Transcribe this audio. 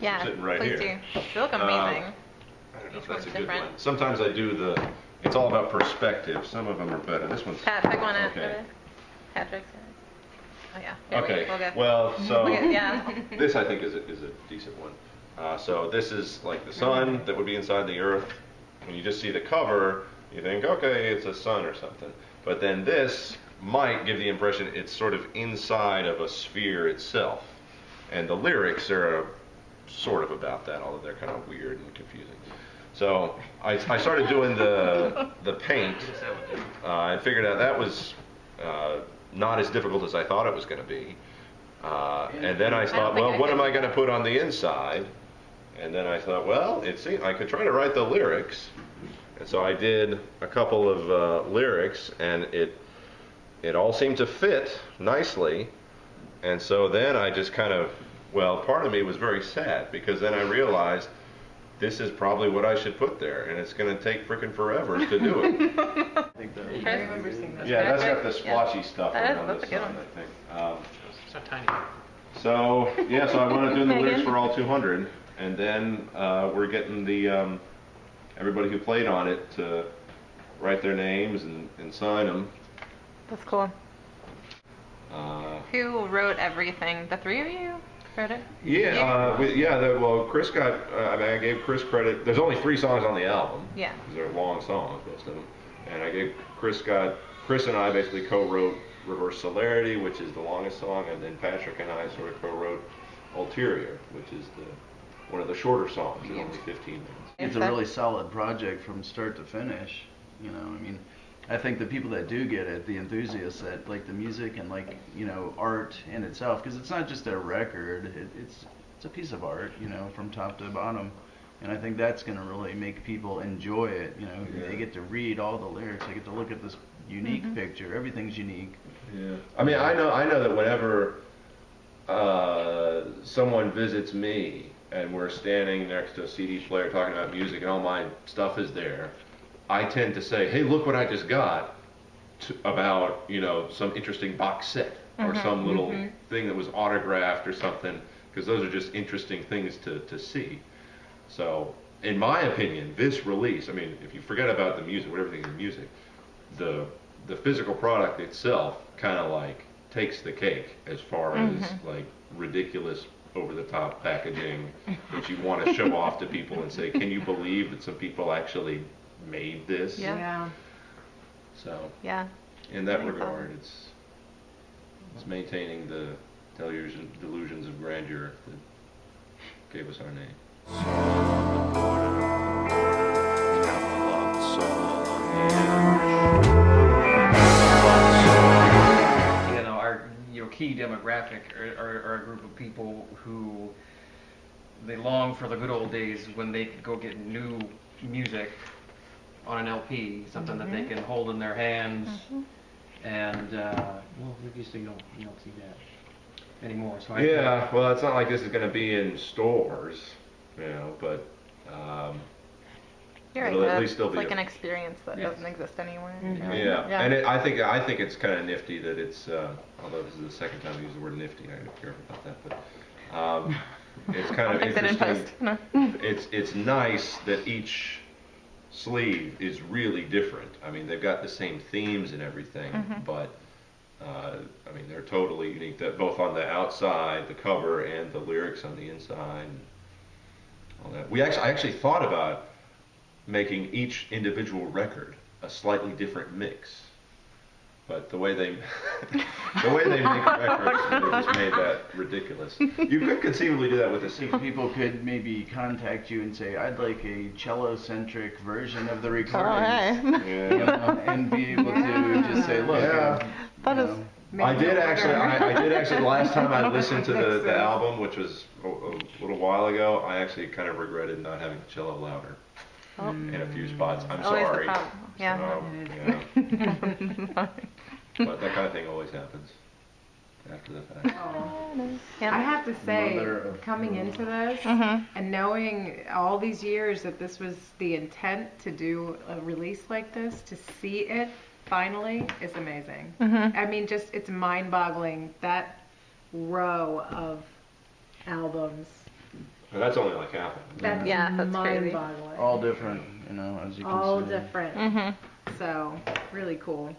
Yeah, sitting right please here. do. They look amazing. I don't know Each if that's one's a good different. one. Sometimes I do the. It's all about perspective. Some of them are better. This one's. Pat, pick one after okay. this. Patrick's. Oh yeah. Here Okay. we'll go. Well, so Yeah. this I think is a decent one. So this is like the sun that would be inside the Earth. When you just see the cover, you think, okay, it's a sun or something. But then this might give the impression it's sort of inside of a sphere itself. And the lyrics are sort of about that, although they're kind of weird and confusing. So I started doing the paint. I figured out that was not as difficult as I thought it was going to be. And then I thought, well, what am I going to put on the inside? And then I thought, well, I could try to write the lyrics. And so I did a couple of lyrics, and it all seemed to fit nicely. And so then I just kind of, well, part of me was very sad, because then I realized this is probably what I should put there, and it's going to take freaking forever to do it. I remember seeing that. Yeah, that's got the splotchy stuff around That's this a good one, one. I think. So tiny. So I wanted to do the lyrics Megan? for all 200, and then we're getting the everybody who played on it to write their names and sign them. That's cool. Who wrote everything? The three of you wrote it? Well, Chris got. I gave Chris credit. There's only 3 songs on the album. Yeah. Because they're long songs, most of them. And I gave Chris and I basically co-wrote Reverse Celerity, which is the longest song, and then Patrick and I sort of co-wrote Ulterior, which is one of the shorter songs, it's only 15 minutes. It's a really solid project from start to finish. You know, I mean, I think the people that do get it, the enthusiasts that like the music and like, you know, art in itself, because it's not just a record, it's a piece of art, you know, from top to bottom. And I think that's going to really make people enjoy it. You know, they get to read all the lyrics, they get to look at this unique picture. Everything's unique. Yeah. I mean, I know that whenever someone visits me and we're standing next to a CD player talking about music and all my stuff is there, I tend to say, hey, look what I just got, about, you know, some interesting box set or some little thing that was autographed or something, because those are just interesting things to see. So, in my opinion, this release, I mean, if you forget about the music, whatever thing is music, the physical product itself kind of like takes the cake as far as like ridiculous over-the-top packaging that you want to show off to people and say, can you believe that some people actually made this? Yeah. So, Yeah. in that regard, it's maintaining the delusions of grandeur that gave us our name. You know, our key demographic are a group of people who they long for the good old days when they could go get new music on an LP, something that they can hold in their hands, and well, obviously you don't see that anymore. So Well, it's not like this is going to be in stores, you know, but You're right. it'll at least still It's be like an experience that doesn't exist anywhere. yeah. And I think it's kind of nifty that it's although this is the second time I use the word nifty, I gotta be careful about that, but it's kind of Fix it in interesting. post. It's nice that each sleeve is really different. I mean, they've got the same themes and everything, but I mean, they're totally unique. That both on the outside, the cover, and the lyrics on the inside, and all that. I actually thought about making each individual record a slightly different mix, but the way they make records, they just made that ridiculous. You could conceivably do that with a CD. People could maybe contact you and say, I'd like a cello-centric version of the recordings. You know, and be able to just say, look, That is. I did actually. The last time I listened to the album, which was a little while ago, I actually kind of regretted not having the cello louder in a few spots. I'm Always sorry. the problem. Yeah. But that kind of thing always happens after the fact. I have to say, Mother of coming into this and knowing all these years that this was the intent to do a release like this, to see it finally is amazing. I mean, just it's mind-boggling, that row of albums And that's only like half. That's Yeah, that's crazy. mind-boggling. All different, you know, as you can All see. different. Mhm. So, really cool.